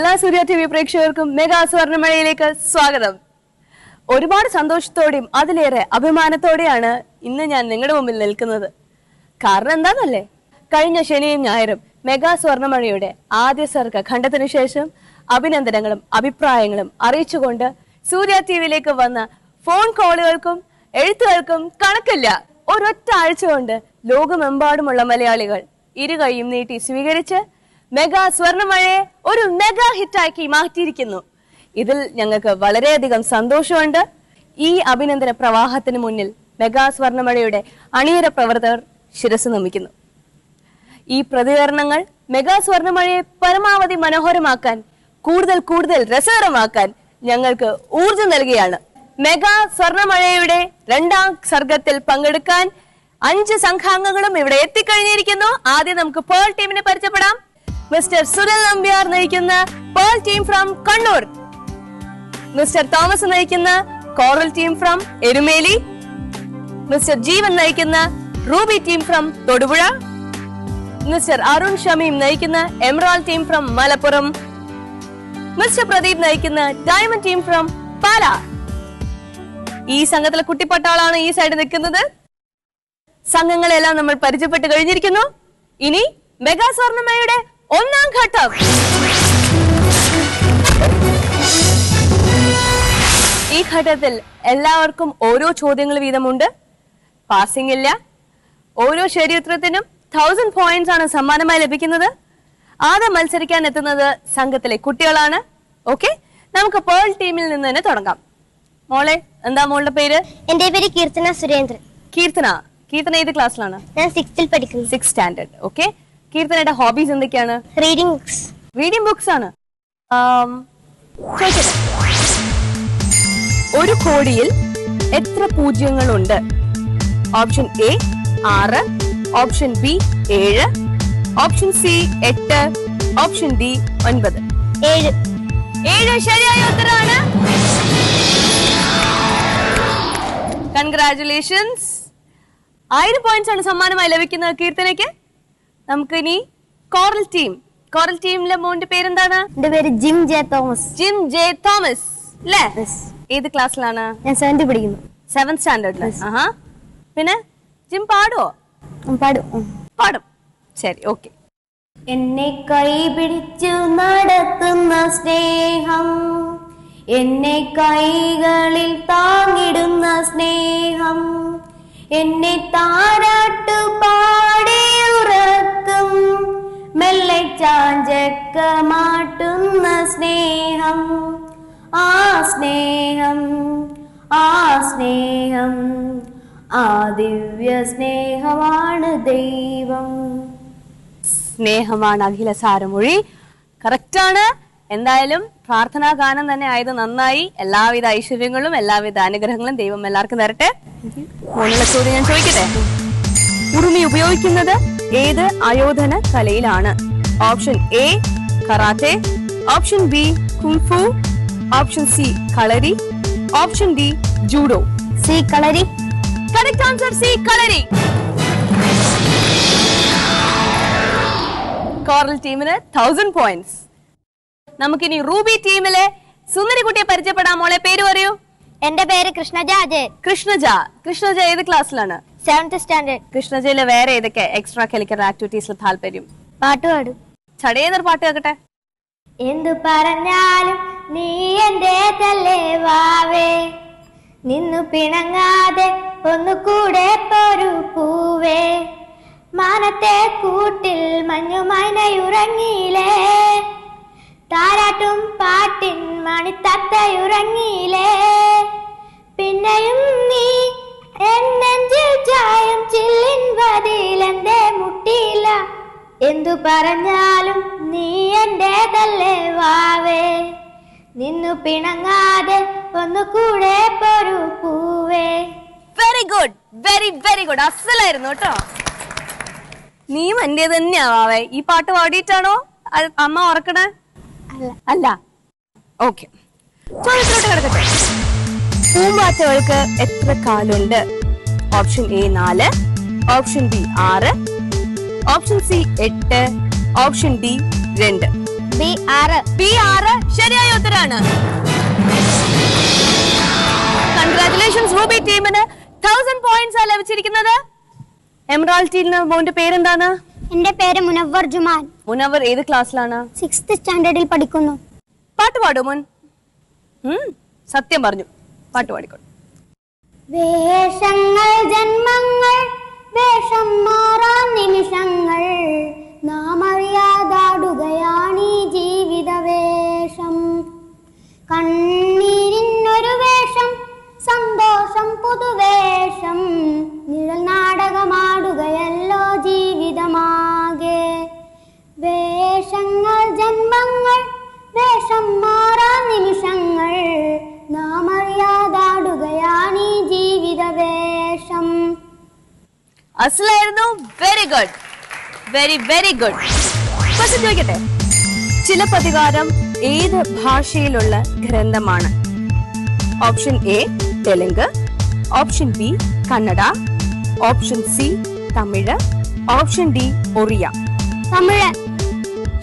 എല്ലാ സൂര്യ T V പ്രേക്ഷകർക്കും mega സ്വർണ്ണമഴയിലേക്ക് സ്വാഗതം. ഒരുപാട് സന്തോഷത്തോടെയും അതിലേറെ അഭിമാനത്തോടെയാണ് ഇന്ന് ഞാൻ നിങ്ങളുടെ മുമ്പിൽ നിൽക്കുന്നത്. കാരണം എന്താണെന്നല്ലേ, കഴിഞ്ഞ ശനിയും ഞായറും മെഗാ സ്വർണ്ണമഴയുടെ ആദ്യ സർഗ ഖണ്ഡത്തിനു ശേഷം അഭിനന്ദനങ്ങളും അഭിപ്രായങ്ങളും അറിയിച്ചുകൊണ്ട് സൂര്യ ടി വിയിലേക്ക് വന്ന ഫോൺ കോളുകൾക്കും എഴുത്തുകൾക്കും കണക്കില്ല. ഒരൊറ്റ ആഴ്ച കൊണ്ട് ലോകമെമ്പാടുമുള്ള മലയാളികൾ ഇരുകൈയും നീട്ടി സ്വീകരിച്ച് മെഗാ സ്വർണ്ണമഴയെ ഒരു മെഗാ ഹിറ്റാക്കി മാറ്റിയിരിക്കുന്നു. ഇതിൽ ഞങ്ങൾക്ക് വളരെയധികം സന്തോഷമുണ്ട്. ഈ അഭിനന്ദന പ്രവാഹത്തിന് മുന്നിൽ മെഗാ സ്വർണ്ണമഴയുടെ അണിയറ പ്രവർത്തകർ ശിരസ് നമിക്കുന്നു. ഈ പ്രതികരണങ്ങൾ മെഗാ സ്വർണ്ണമഴയെ പരമാവധി മനോഹരമാക്കാൻ, കൂടുതൽ രസകരമാക്കാൻ ഞങ്ങൾക്ക് ഊർജം നൽകുകയാണ്. മെഗാ സ്വർണ്ണമഴയുടെ രണ്ടാം സർഗത്തിൽ പങ്കെടുക്കാൻ 5 സംഘാംഗങ്ങളും ഇവിടെ എത്തിക്കഴിഞ്ഞിരിക്കുന്നു. ആദ്യം നമുക്ക് പേൾ ടീമിനെ പരിചയപ്പെടാം. മിസ്റ്റർ സുനിൽ നമ്പ്യാർ നയിക്കുന്ന pearl team from Kannur, mister Thomas നയിക്കുന്ന coral team from Erumeli, mister Jeevan നയിക്കുന്ന ruby team from Thodupuzha, mister Arun Shameem നയിക്കുന്ന emerald team from Malappuram, mister Pradeep നയിക്കുന്ന ഡയമണ്ട് ടീം ഫ്രം പാലാ. ഈ സംഘത്തിലെ കുട്ടിപ്പട്ടാളാണ് ഈ സൈഡ് നിൽക്കുന്നത്. സംഘങ്ങളെല്ലാം നമ്മൾ പരിചയപ്പെട്ട് കഴിഞ്ഞിരിക്കുന്നു. ഇനി മെഗാ സ്വർണ്ണമഴയുടെ ഒന്നാം ഘട്ടം. ഈ ഘട്ടത്തിൽ എല്ലാവർക്കും ഓരോ ചോദ്യങ്ങൾ വീതമുണ്ട്. പാസിംഗ് ഇല്ല. ഓരോ ശരിയുത്തരത്തിനും 1000 പോയിന്റ്സ് ആണ് സമ്മാനമായി ലഭിക്കുന്നത്. ആദ്യം മത്സരിക്കാൻ എത്തുന്നത് സംഘത്തിലെ കുട്ടികളാണ്. ഓക്കെ, നമുക്ക് പേൾ ടീമിൽ നിന്ന് തന്നെ തുടങ്ങാം. മോളെ, എന്താ മോളുടെ പേര്? എന്റെ പേര് കീർത്തന സുരേന്ദ്രൻ. കീർത്തന ഏത് ക്ലാസ്സിലാണ്? ഞാൻ 6th പഠിക്കുന്നു. 6th standard. ഓക്കെ, കീർത്തനയുടെ ഹോബീസ് എന്തൊക്കെയാണ്? റീഡിംഗ് ബുക്സ് ആണ്. ഒരു കോടിയിൽ എത്ര പൂജ്യങ്ങളുണ്ട്? Option A 6, option B 7, option C 8, option D 9. 7 ശരിയായ ഉത്തരമാണ്. കൺഗ്രാറ്റുലേഷൻസ്. 1000 പോയിന്റ്സ് ആണ് സമ്മാനമായി ലഭിക്കുന്നത് കീർത്തനയ്ക്ക്. നമുക്ക് ഇനി കോറൽ ടീമിലെ മോന്റെ പേരെന്താണ്? എന്റെ പേര് ജിം ജെ തോമസ്. അല്ലേ? ഏത് ക്ലാസ്സിലാണ്? ഞാൻ 7th പഠിക്കുന്നു. 7th സ്റ്റാൻഡേർഡില്. പിന്നെ ജിം പാടുവോ? പാടും. ശരി, ഓക്കെ. എന്നെ കൈപിടിച്ചു നടത്തുന്ന സ്നേഹം, എന്നെ കൈകളിൽ താങ്ങിടുന്ന സ്നേഹം, എന്നെ താരാട്ടു പാടി ഉറക്കും, മെല്ലെ ചാഞ്ചക്കമാട്ടുന്ന സ്നേഹം, ആ സ്നേഹം ആ ദിവ്യ സ്നേഹമാണ് ദൈവം. സ്നേഹമാണ് അഖില സാരമൊഴി. കറക്റ്റാണ്. എന്തായാലും പ്രാർത്ഥനാ ഗാനം തന്നെ ആയത് നന്നായി. എല്ലാവിധ ഐശ്വര്യങ്ങളും എല്ലാവിധ അനുഗ്രഹങ്ങളും ദൈവം എല്ലാവർക്കും തരട്ടെ. മോനുള്ള ചോദ്യം ഞാൻ ചോദിക്കട്ടെ. ഉറുമി ഉപയോഗിക്കുന്നത് ഏത് ആയോധന കലയിലാണ്? Option A karate, option B kung fu, option C Kalari, option D judo. C Kalari. Correct answer, C Kalari. Coral ടീമിന് 1000 പോയിന്റ്സ്. നമുക്കിനി റൂബി ടീമിലെ സുന്ദരിക്കുട്ടിയെ പരിചയപ്പെടാം. മോളെ, പേര് പറയൂ. എന്റെ പേര് കൃഷ്ണജ അജയ്. കൃഷ്ണജ ഏത് ക്ലാസ്സിലാണ്? 7th standard. കൃഷ്ണജയിലെ വേറെ ഏതൊക്കെ എക്സ്ട്രാ കരിക്കുലർ ആക്ടിവിറ്റീസിൽ താല്പര്യം? പാട്ട് പാടും. ചടയേതൊരു പാട്ട് കേൾക്കട്ടെ. എന്തു പറഞ്ഞാലും നീ എന്റെ തല്ലേ വാവേ, നിന്നു പിണങ്ങാതെ ഒന്നുകൂടെ പോരു പൂവേ, മാനത്തെ കൂട്ടിൽ മഞ്ഞുമൈനയുറങ്ങിയില്ലേ, താരാട്ടും പാട്ടിൻ മണിത്തത്തയുറങ്ങിയില്ലേ, പിന്നെയും നീ എന്നെഞ്ചിൽ ചായം ചില്ലിൻ വതിലെന്തേ മുട്ടിയില്ല, എന്തു പറഞ്ഞാലും നീ എന്റേതല്ലേ വാവേ, നിന്നു പിണങ്ങാതെ ഒന്നുകൂടെ പോരു പൂവേ. Very good, very good. അസലായിരുന്നു കേട്ടോ. നീയും എന്റെ തന്നെയാ വാവേ. ഈ പാട്ട് പാടിയിട്ടാണോ അമ്മ ഓർക്കണേ? അല്ല. ഓക്കെ, ചോദ്യത്തിലോട്ട് കിടക്കട്ടെ. പൂമ്പാറ്റകൾക്ക് എത്ര കാലുണ്ട്? Option A 4, option B 6, option C 8, option D 2. B6 ശരിയായ ഉത്തരാണ്. കൺഗ്രാറ്റുലേഷൻസ് റൂബി ടീമിന് 1000 പോയിന്റ്സ് ലഭിച്ചിരിക്കുന്നത്. എമറാൾഡ് ടീമിന് മോന്റെ പേരെന്താണ്? എന്റെ പേര് മുനവ്വർ ജുമാൻ. മുനവ്വർ ഏത് ക്ലാസ്സിലാണ്? 6th സ്റ്റാൻഡേർഡിൽ പഠിക്കുന്നു. പാട്ട് പാടൂ മുൻ. സത്യം പറഞ്ഞു, പാട്ട് പാടിക്കോളൂ. വേഷങ്ങൾ ജന്മങ്ങൾ വേഷം മാറാൻ നിമിഷങ്ങൾ നാം അറിയാതാടുകയാണീ ജീവിത വേഷം. കണ്ണീരിനൊരു വേഷം സന്തോഷം പുതുവേഷം നിഴൽ നാടകമാടുകയല്ലോ ജീവിതമാകെ. വേഷങ്ങൾ ജന്മങ്ങൾ വേഷം മാറാൻ നിമിഷങ്ങൾ നാം അറിയാതാടുകയാണീ ജീവിത വേഷം. അസലായിരുന്നു. Very good, very very good. Question ചോദിക്കട്ടെ. ചിലപ്പതികാരം ഏത് ഭാഷയിലുള്ള ഗ്രന്ഥമാണ്? Option A Telugu, option B Kannada, option C Tamil, option D Oriya. Tamil.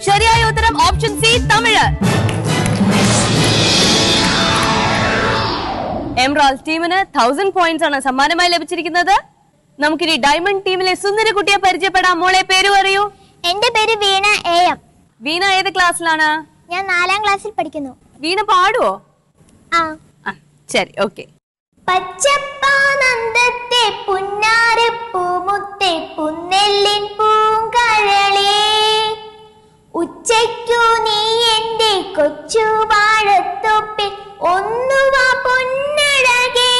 ശരിയായ ഉത്തരം ഓപ്ഷൻ സി തമിഴ്. എമറാൾഡ് ടീമിന് 1000 പോയിന്റ്സ് ആണ് സമ്മാനമായി ലഭിച്ചിരിക്കുന്നത്. നമുക്കിനി ഡയമണ്ട് ടീമിലെ സുന്ദര കുട്ടിയെ പരിചയപ്പെടാം. മോളെ പേര് പറയൂ. എന്റെ പേര് വീണ AM. വീണ ഏത് ക്ലാസ്സിലാണ്? ഞാൻ 4ാം ക്ലാസ്സിൽ പഠിക്കുന്നു. വീണ പാടുവോ? ശരി, ഓക്കെ. പച്ചപ്പാനന്ദത്തെ പുന്നാരപ്പൂമുത്തെ പുന്നെല്ലിൻ പൂങ്കഴലേ ഉച്ചയ്ക്കു നീ എന്റെ കൊച്ചു വാഴത്തൊപ്പിൽ ഒന്നുവാ പൊന്നഴകേ.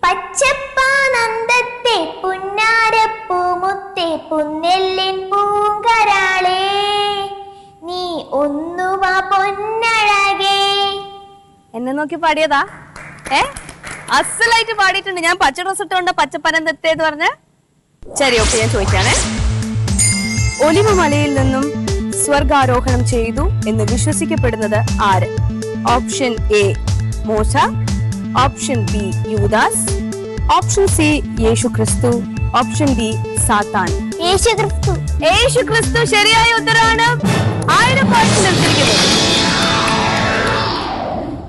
പച്ചപ്പാനന്ദത്തെ പുന്നാരപ്പൂമുത്തെ പുന്നെല്ലിൻ പൂങ്കരാളേ നീ ഒന്നുവാ പൊന്നഴകേ. എന്നെ നോക്കി പാടിയതാ? അസലായിട്ട് പാടിയിട്ടുണ്ട്. ഞാൻ പച്ച ഡ്രസ് ഇട്ടുകൊണ്ട് പച്ചപ്പനന്ദത്തെ എന്ന് പറഞ്ഞ്. ശരി, ഓക്കെ, ഞാൻ ചോദിക്കാണേ. ഒലിവ് മലയിൽ നിന്നും സ്വർഗാരോഹണം ചെയ്തു എന്ന് വിശ്വസിക്കപ്പെടുന്നത് ആര്? ഓപ്ഷൻ എ മോശ, ഓപ്ഷൻ ബി യൂദാസ്, ഓപ്ഷൻ സി യേശുക്രിസ്തു, ഓപ്ഷൻ ഡി സാത്താൻ. യേശുക്രിസ്തു. യേശുക്രിസ്തു ശരിയായ ഉത്തരമാണ്. 1000 പോയിന്റ്സ് ലഭിച്ചിരിക്കുന്നു.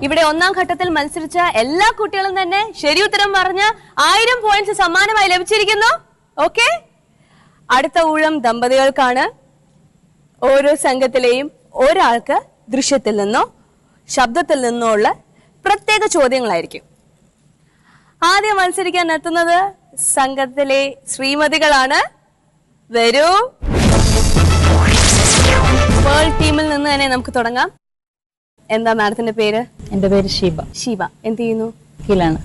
ഇവിടെ 1ാം ഘട്ടത്തിൽ മത്സരിച്ച എല്ലാ കുട്ടികളും തന്നെ ശരി ഉത്തരം പറഞ്ഞ് 1000 പോയിന്റ്സ് സമ്മാനമായി ലഭിച്ചിരിക്കുന്നു. ഓക്കെ, അടുത്ത ഊഴം ദമ്പതികൾക്കാണ്. ഓരോ സംഘത്തിലെയും ഒരാൾക്ക് ദൃശ്യത്തിൽ നിന്നോ ശബ്ദത്തിൽ നിന്നോ ഉള്ള പ്രത്യേക ചോദ്യങ്ങളായിരിക്കും. ആദ്യം മത്സരിക്കാൻ എത്തുന്നത് സംഘത്തിലെ ശ്രീമതികളാണ്. വരൂ. വേൾഡ് ടീമിൽ നിന്ന് തന്നെ നമുക്ക് തുടങ്ങാം. എന്താ മാഡത്തിന്റെ പേര്? എന്റെ പേര് ഷീബ. ഷീബ എന്ത് ചെയ്യുന്നു? വക്കീലാണ്.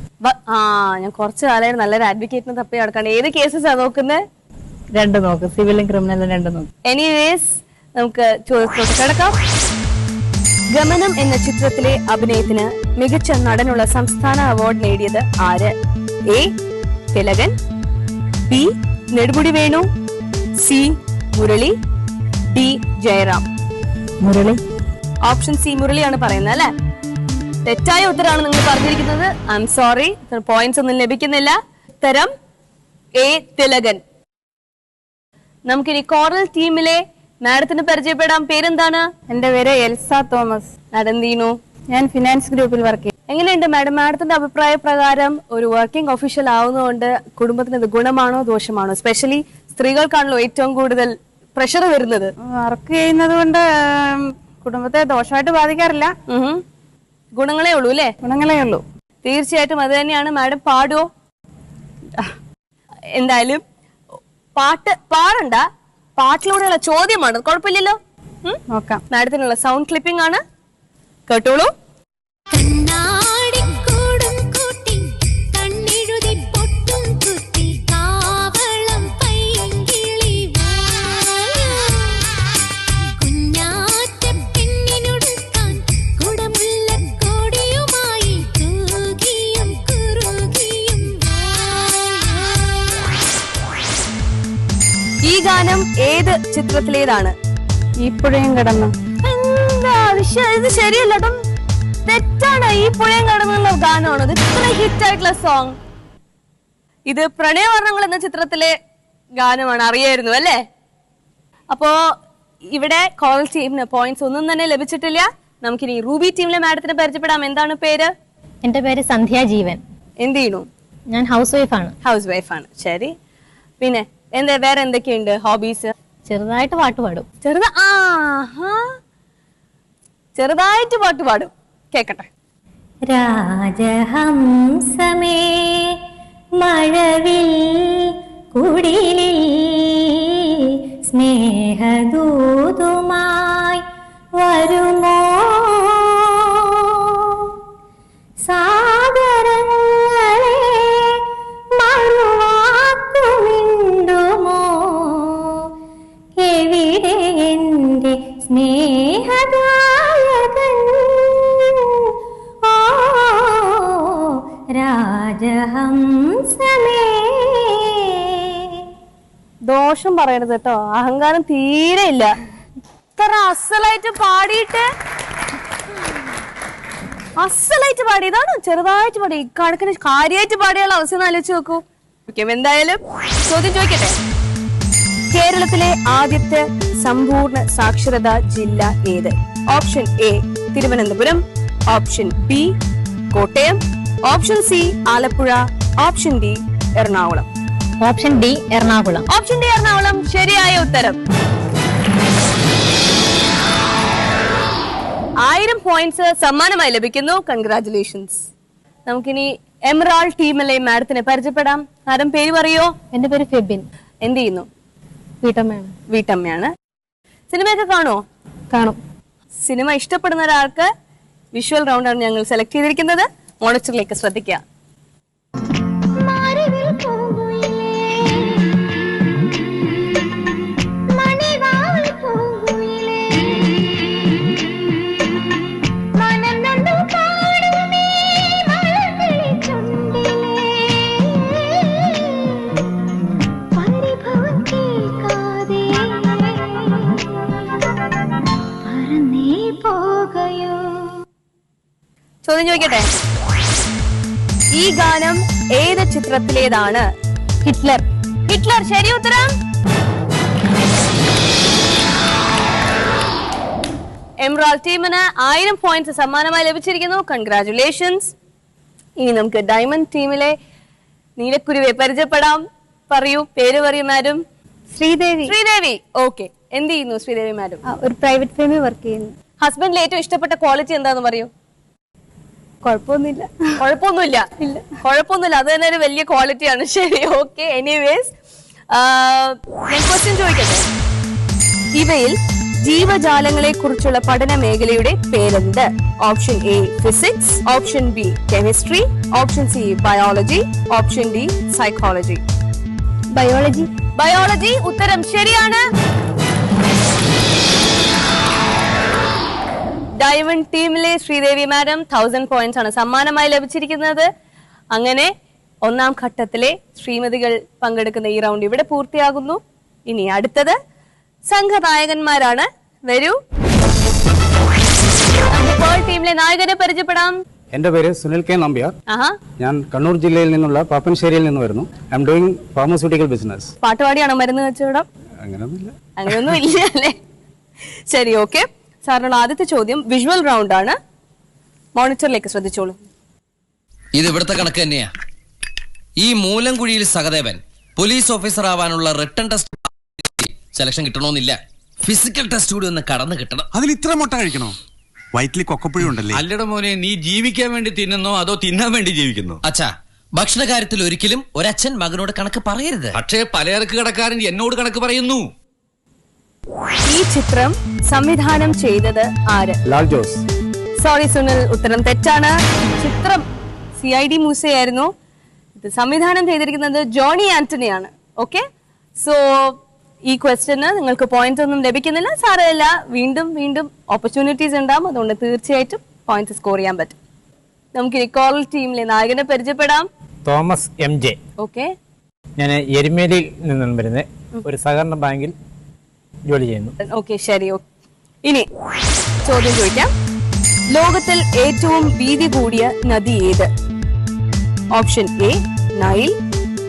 ഞാൻ കുറച്ച് കാലമായിട്ട് നല്ലൊരു അഡ്വക്കേറ്റിനെ തപ്പി നടക്കാണ്. ഏത് കേസസാ നോക്കുന്നത്? 2 നോക്ക്, സിവിലും ക്രിമിനലും 2 നോക്ക്. എനിവേസ് നമുക്ക് ചോദ്യത്തിലോട്ട് കിടക്കാം. ഗമനം എന്ന ചിത്രത്തിലെ അഭിനയത്തിന് മികച്ച നടനുള്ള സംസ്ഥാന അവാർഡ് നേടിയത് ആര്? A Thilakan, B Nedumudi Venu, C Murali, D Jayaram. Murali. Option C മുരളിയാണ് പറയുന്നത് അല്ലെ? തെറ്റായ ഉത്തരമാണ് നിങ്ങൾ പറഞ്ഞിരിക്കുന്നത്. ഐ എം സോറി, പോയിന്റ്സ് ഒന്നും ലഭിക്കുന്നില്ല. ഉത്തരം എ തിലകൻ. നമുക്കിനി കോറൽ ടീമിലെ മാഡത്തിന് പരിചയപ്പെടാം. പേരെന്താണ്? എന്റെ പേര് എൽസ തോമസ്. മാഡം എന്ത് ചെയ്യുന്നു? ഞാൻ ഫിനാൻസ് ഗ്രൂപ്പിൽ വർക്ക് ചെയ്യും. എങ്ങനെയുണ്ട് മാഡം? മാഡത്തിന്റെ അഭിപ്രായ പ്രകാരം ഒരു വർക്കിംഗ് ഒഫീഷ്യൽ ആവുന്നതുകൊണ്ട് കുടുംബത്തിന് ഇത് ഗുണമാണോ ദോഷമാണോ? സ്പെഷ്യലി സ്ത്രീകൾക്കാണല്ലോ ഏറ്റവും കൂടുതൽ പ്രഷർ വരുന്നത്. വർക്ക് ചെയ്യുന്നത് കൊണ്ട് കുടുംബത്തെ ദോഷമായിട്ട് ബാധിക്കാറില്ല. ഗുണങ്ങളേ ഉള്ളൂ അല്ലേ? ഗുണങ്ങളേ ഉള്ളൂ. തീർച്ചയായിട്ടും അത് തന്നെയാണ്. മാഡം പാടുവോ? എന്തായാലും പാടണ്ട, പാട്ടിലൂടെയുള്ള ചോദ്യമാണ്, കുഴപ്പമില്ലല്ലോ. നോക്കാം. മാഡത്തിനുള്ള സൗണ്ട് ക്ലിപ്പിംഗ് ആണ്, കേട്ടോളൂ. ഈ ഗാനം ഏത് ചിത്രത്തിലേതാണ്? ഈ പുഴയും കടന്നു. ഇത് ശരിയല്ല, തെറ്റാണ്. ഈ പുഴയും കടന്നുള്ള ഗാനമാണ്. ഇത് ഇത്ര ഹിറ്റ് ആയിട്ടുള്ള സോങ്. ഇത് പ്രണയവർണ്ണങ്ങൾ എന്ന ചിത്രത്തിലെ ഗാനമാണ്. അറിയായിരുന്നു അല്ലേ? അപ്പോ ഇവിടെ കോറൽ ടീമിന് പോയിന്റ്സ് ഒന്നും തന്നെ ലഭിച്ചിട്ടില്ല. നമുക്കിനി റൂബി ടീമിലെ മാഡത്തിനെ പരിചയപ്പെടാം. എന്താണ് പേര്? എന്റെ പേര് സന്ധ്യ ജീവൻ. എന്ത് ചെയ്യുന്നു? ഞാൻ ഹൗസ് വൈഫാണ്. ഹൗസ് വൈഫാണ്. ശരി. പിന്നെ വേറെ എന്തൊക്കെയുണ്ട് ഹോബീസ്? ചെറുതായിട്ട് പാട്ട് പാടും. ചെറുതായിട്ട് പാട്ട് പാടും. കേക്കട്ടെ. രാജഹംസമേ മഴവിൽ കുടിലിൽ സ്നേഹദൂതുമായി വരുമോ, സാഗരങ്ങളെ മറുവാക്കുമിണ്ടുമോ, എവിടെ എന്റെ സ്നേഹദായകൻ, ഓ രാജഹംസമേ. ദോഷം പറയരുത് കേട്ടോ, അഹങ്കാരം തീരെ ഇല്ല. ഇത്ര അസലായിട്ട് പാടിയിട്ട് പാടിയതാണ്. ചെറുതായിട്ട് പാടി കണക്കിന് കാര്യമായിട്ട് പാടിയുള്ള അവസ്ഥ ആലോചിച്ച് നോക്കൂ. എന്തായാലും ചോദ്യം ചോദിക്കട്ടെ. കേരളത്തിലെ ആദ്യത്തെ സമ്പൂർണ്ണ സാക്ഷരതാ ജില്ല ഏത്? Option A Thiruvananthapuram, option B Kottayam, option C Alappuzha, option D Ernakulam. Option D Ernakulam. Option D Ernakulam ശരിയായ ഉത്തരം. 1000 പോയിന്റ്സ് സമ്മാനമായി ലഭിക്കുന്നു. കൺഗ്രാറ്റുലേഷൻസ്. നമുക്കിനി എമറാൾഡ് ടീമിലെ മാഡത്തിനെ പരിചയപ്പെടാം. ആരും പേര് പറയോ? എന്റെ പേര് ഫെബിൻ. എന്ത് ചെയ്യുന്നു? വീട്ടമ്മയാണ്. വീട്ടമ്മയാണ്. സിനിമയൊക്കെ കാണുമോ? കാണും. സിനിമ ഇഷ്ടപ്പെടുന്ന ഒരാൾക്ക് വിഷ്വൽ റൗണ്ടാണ് ഞങ്ങൾ സെലക്ട് ചെയ്തിരിക്കുന്നത്. മോണിറ്ററിലേക്ക് ശ്രദ്ധിക്കുക. ചോദ്യം ചോദിക്കട്ടെ. ഈ ഗാനം ഏത് ചിത്രത്തിലേതാണ്? ഹിറ്റ്ലർ. ഹിറ്റ്ലർ ശരി ഉത്തരം. എമറാൾഡ് ടീമിന് 1000 പോയിന്റ്സ് സമ്മാനമായി ലഭിച്ചിരിക്കുന്നു. കൺഗ്രാറ്റുലേഷൻസ്. ഇനി നമുക്ക് ഡയമണ്ട് ടീമിലെ നീലക്കുരുവിയെ പരിചയപ്പെടാം. പറയൂ, പേര് പറയൂ മാഡം. ശ്രീദേവി. ശ്രീദേവി. ഓക്കെ. എന്ത് ചെയ്യുന്നു ശ്രീദേവി മാഡം? ഒരു പ്രൈവറ്റ് ഫേമിൽ വർക്ക് ചെയ്യുന്നു. ഹസ്ബൻഡിൽ ഏറ്റവും ഇഷ്ടപ്പെട്ട ക്വാളിറ്റി എന്താന്ന് പറയൂ? കുഴപ്പമൊന്നുമില്ല. കുഴപ്പമൊന്നുമില്ല. കുഴപ്പമൊന്നുമില്ല, അത് തന്നെ ഒരു വലിയ ക്വാളിറ്റിയാണ്. ശരി, ഓക്കെ. എനിവേസ് ഞാൻ ക്വസ്റ്റ്യൻ ചോദിക്കട്ടെ. ഇവയിൽ ജീവജാലങ്ങളെ കുറിച്ചുള്ള പഠന മേഖലയുടെ പേരെന്ത്? Option A physics, option B chemistry, option C biology, option D psychology. Biology. Biology ഉത്തരം ശരിയാണ്. ഡയമണ്ട് ടീമിലെ ശ്രീദേവി മാഡം 1000 പോയിന്റ്സ് ആണ് സമ്മാനമായി ലഭിച്ചിരിക്കുന്നത്. അങ്ങനെ ഒന്നാം ഘട്ടത്തിലെ ശ്രീമതികൾ പങ്കെടുക്കുന്ന ഈ റൗണ്ട് ഇവിടെ പൂർത്തിയാകുന്നു. ഇനി അടുത്തത് സംഘനായകന്മാരാണ്. വരൂ, ടീമിലെ നായകനെ പരിചയപ്പെടാം. എന്റെ പേര് സുനിൽ കെ നമ്പ്യാർ. ആഹാ. ഞാൻ കണ്ണൂർ ജില്ലയിൽ നിന്നുള്ള പാപ്പൻശ്ശേരിയിൽ നിന്ന് വരുന്നു. I'm doing pharmaceutical business. പാട്ടുപാടിയാണോ മരുന്ന് കച്ചവടം? അങ്ങനെയൊന്നും ഇല്ല അല്ലേ? ശരി, ഓക്കെ. സാറിനുള്ള ആദ്യത്തെ ചോദ്യം വിഷ്വൽ റൗണ്ട് ആണ്. മോണിറ്ററിലേക്ക് ശ്രദ്ധിച്ചോളൂ. ഇത് ഇവിടുത്തെ കണക്ക് തന്നെയാ. ഈ മൂലംകുഴിയിൽ സഹദേവൻ പോലീസ് ഓഫീസർ ആവാനുള്ള റിട്ടൺ ടെസ്റ്റ് സെലക്ഷൻ കിട്ടണമെന്നില്ല. ഫിസിക്കൽ ടെസ്റ്റ് കൂടി ഒന്ന് കടന്നു കിട്ടണം. അതിൽ ഇത്ര മുട്ട കഴിക്കണോ? വയറ്റിൽ കൊക്കപ്പുഴ ഉണ്ടല്ലേ? അല്ലട മോനെ, നീ ജീവിക്കാൻ വേണ്ടി തിന്നുന്നോ അതോ തിന്നാൻ വേണ്ടി ജീവിക്കുന്നോ? അച്ഛാ, ഭക്ഷണ കാര്യത്തിൽ ഒരിക്കലും ഒരച്ഛൻ മകനോട് കണക്ക് പറയരുത്. പക്ഷേ പലചരക്ക് കടക്കാരൻ എന്നോട് കണക്ക് പറയുന്നു. ഈ ചിത്രം സംവിധാനം ചെയ്തത് ആര്? ലാൽ ജോസ്. സോറി സുനിൽ, ഉത്തരം തെറ്റാണ്. ചിത്രം CID മൂസയായിരുന്നു. ഇത് സംവിധാനം ചെയ്തിരിക്കുന്നത് ജോണി ആന്റണിയാണ്. ഓക്കെ, സോ ഈ ക്വസ്റ്റ്യന് നിങ്ങൾക്ക് പോയിന്റ് ഒന്നും ലഭിക്കുന്നില്ല. സാരമില്ല, വീണ്ടും വീണ്ടും ഓപ്പർച്യൂണിറ്റീസ് ഉണ്ടാവും. അതുകൊണ്ട് തീർച്ചയായിട്ടും പോയിന്റ് സ്കോർ ചെയ്യാൻ പറ്റും. നമുക്ക് കോറൽ ടീമിലെ നായകനെ പരിചയപ്പെടാം. Thomas MJ. ഓക്കെ. ഞാൻ എരുമേലിയിൽ നിന്നും വരുന്നത്. ഒരു സഹകരണ ബാങ്കിൽ ജോലി ചെയ്യുന്നു. ഓക്കെ, ശരി. ഇനി ചോദ്യം ചോദിക്കാം. ലോകത്തിൽ ഏറ്റവും വീതി കൂടിയ നദി ഏത്? Option A Nile,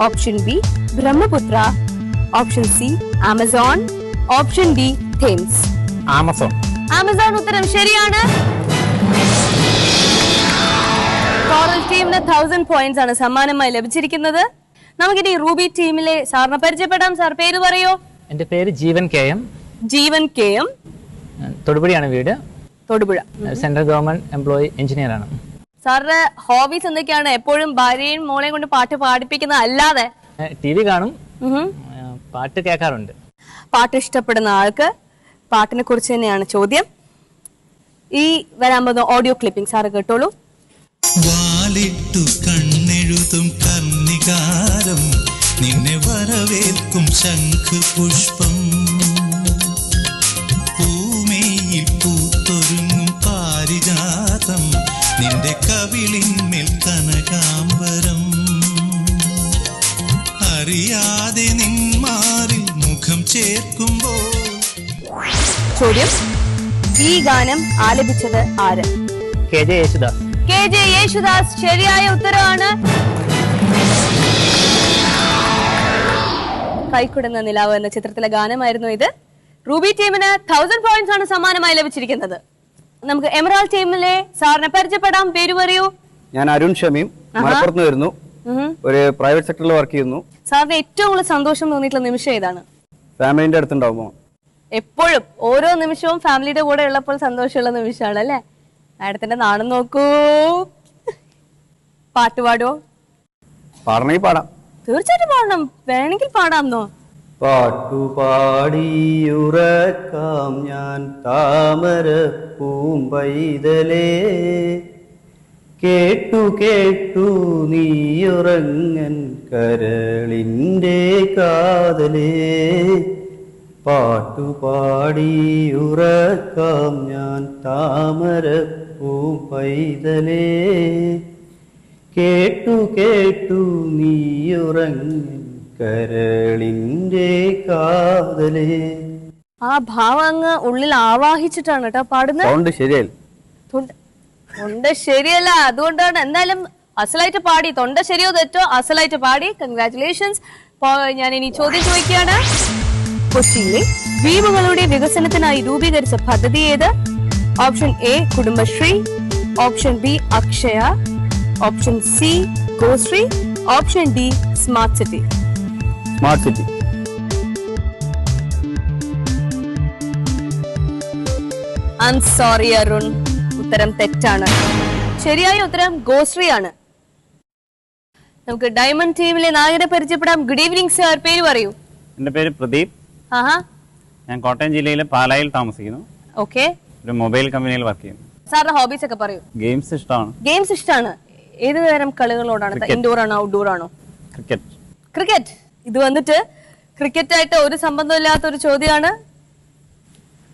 option B Brahmaputra, option C Amazon, option D Thames. Amazon. Amazon ഉത്തരം ശരിയാണ്. കോറൽ ടീമിന് 1000 പോയിന്റ്സ് ആണ് സമ്മാനമായി ലഭിച്ചിരിക്കുന്നത്. നമുക്കിനി റൂബി ടീമിലെ സാറിനെ പരിചയപ്പെടാം. സാർ പേര് പറയോ? എൻ്റെ പേര് ജീവൻ KM. ജീവൻ KM. തൊടുപുഴയാണ് വീട്. Thodupuzha. Central government employee engineer ആണ്. സാറിന്റെ ഹോബീസ് എന്തൊക്കെയാണ്? എപ്പോഴും ഭാര്യയും മോളെയും കൊണ്ട് പാട്ട് പാടിപ്പിക്കുന്ന അല്ലാതെ TV കാണും, പാട്ട് കേൾക്കാറുണ്ട്. പാട്ട് ഇഷ്ടപ്പെടുന്ന ആൾക്ക് പാട്ടിനെ കുറിച്ച് തന്നെയാണ് ചോദ്യം. ഈ വരാൻ പോകുന്ന ഓഡിയോ ക്ലിപ്പിംഗ് സാറ് കേട്ടോളൂ. വാലിട്ടു കണ്ണെഴുതും കർണികാരം, നിന്നെ വരവേൽക്കും ശംഖ് പുഷ്പം, പൂമേയിൽ പൂത്തൊരുങ്ങും പാരിജാതം, നിന്റെ കവിളിന്മേൽ കനകാംബരം, അറിയാതെ നിന്മാറിൽ മുഖം ചേർക്കുമ്പോൾ. ചോദ്യം, ഈ ഗാനം ആലപിച്ചത് ആര്? KJ യേശുദാസ്. KJ യേശുദാസ് ശരിയായ ഉത്തരവാണ്. കൈക്കുടന്ന നിലാവ് എന്ന ചിത്രത്തിലെ ഗാനമായിരുന്നു ഇത്. റൂബി ടീമിന് 1000 പോയിന്റ്സ് ആണ് സമ്മാനമായി ലഭിച്ചിരിക്കുന്നത്. നമുക്ക് എമറാൾഡ് ടീമിലെ സാറിനെ പരിചയപ്പെടാം. പേര് പറയൂ. ഞാൻ അരുൺ ഷമീം, മലപ്പുറത്ത് വരുന്നു. ഒരു പ്രൈവറ്റ് സെക്ടറിൽ വർക്ക് ചെയ്യുന്നു. സാറിന് ഏറ്റവും കൂടുതൽ സന്തോഷം തോന്നിയിട്ടുള്ള നിമിഷം ഏതാണ്? ഫാമിലിന്റെ അടുത്തുണ്ടാവുമോ? എപ്പോഴും ഓരോ നിമിഷവും ഫാമിലിയുടെ കൂടെ ഉള്ളപ്പോൾ സന്തോഷമുള്ള നിമിഷമാണ് അല്ലേ? മാഡത്തിന്റെ നാണം നോക്കൂ. പാട്ട് പാടുവോ? പാടണമെങ്കിൽ പാടാം. തീർച്ചയായിട്ടും പാടണം. വേണമെങ്കിൽ പാടാമെന്നോ? പാട്ടുപാടിയുറക്കാം ഞാൻ താമര പൂമ്പൈതലേ, കേട്ടു കേട്ടു നീയുറങ്ങൻ കരളിൻ്റെ കാതലേ, പാട്ടുപാടിയുറക്കാം ഞാൻ താമര പൂമ്പൈതലേ, കേട്ടു കേട്ടു നീയുറങ്ങൻ കരളിന്റെ കാതലേ. ആ ഭാവം അങ്ങ് ഉള്ളിൽ ആവാഹിച്ചിട്ടാണ് കേട്ടോ പാടുന്നത്. സൗണ്ട് ശരിയല്ല. തൊണ്ട ശരിയല്ല, അതുകൊണ്ടാണ്. എന്നാലും അസലായിട്ട് പാടി. തൊണ്ട ശരിയോ തെറ്റോ അസലായിട്ട് പാടി. കൺഗ്രാറ്റുലേഷൻസ്. ഞാൻ ഇനി ചോദ്യം ചോദിക്കുകയാണ്. കൊച്ചിയിലെ ദ്വീപുകളുടെ വികസനത്തിനായി രൂപീകരിച്ച പദ്ധതി ഏത്? Option A Kudumbashree, option B Akshaya, option C Goshree, option D smart city. Smart city. I am sorry Arun, ഉത്തരം തെറ്റാണ്. ശരിയായ ഉത്തരം ഗോശ്രീ ആണ്. നമുക്ക് ഡയമണ്ട് ടീമിലെ നായകനെ പരിചയപ്പെടാം. Good evening sir. പേര് പറയൂ. എൻ്റെ പേര് പ്രദീപ്. ഞാൻ കോട്ടയം ജില്ലയിലെ പാലായിൽ താമസിക്കുന്നു. ഓക്കെ. ഒരു മൊബൈൽ കമ്പനിയിൽ വർക്ക് ചെയ്യുന്നു. സാറിന്റെ ഹോബീസ് ഒക്കെ പറയൂ. ഗെയിംസ് ഇഷ്ടമാണ്. ഗെയിംസ് ഇഷ്ടമാണ്. ഏത് തരം കളികളോടാണ്? ഇൻഡോർ ആണോ ഔട്ട്ഡോർ ആണോ? ക്രിക്കറ്റ്. ക്രിക്കറ്റ്. ഇത് വന്നിട്ട് ക്രിക്കറ്റ് ആയിട്ട് ഒരു സംബന്ധമില്ലാത്ത ഒരു ചോദ്യമാണ്.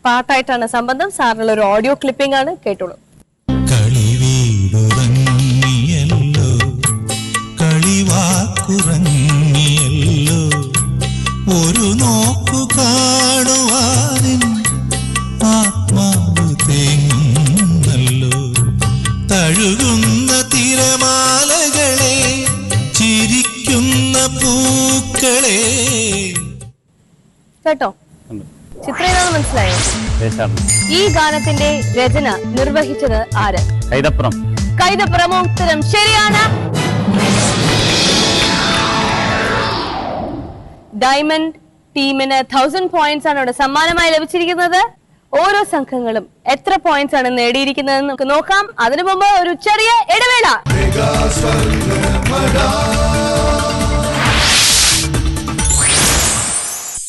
പാട്ടായിട്ടാണ് സംബന്ധം. സാറിനുള്ള ഒരു ഓഡിയോ ക്ലിപ്പിംഗ് ആണ്, കേട്ടോളൂ. കളിവീടുറങ്ങിയല്ലോ, കളിവാക്കുറങ്ങിയല്ലോ, ഒരു നോക്കു കാണുവാനും ആത്മാവ് തേങ്ങുന്നല്ലോ, തഴുകുന്ന തിരമാലകളെ, ചിരിക്കുന്ന പൂക്കളെ. കേട്ടോ? ചിത്രം ഏതാണെന്ന് മനസ്സിലായോ? ഈ ഗാനത്തിന്റെ രചന നിർവഹിച്ചത് ആര്? കൈതപ്പുറം. കൈതപ്പുറം. ഉത്തരം ശരിയാണ്. ഡയമണ്ട് ടീമിന് 1000 പോയിന്റ്സ് ആണ് ഇവിടെ സമ്മാനമായി ലഭിച്ചിരിക്കുന്നത്. ഓരോ സംഘങ്ങളും എത്ര പോയിന്റ്സ് ആണ് നേടിയിരിക്കുന്നത് നമുക്ക് നോക്കാം. അതിനു മുമ്പ് ഒരു ചെറിയ ഇടവേള.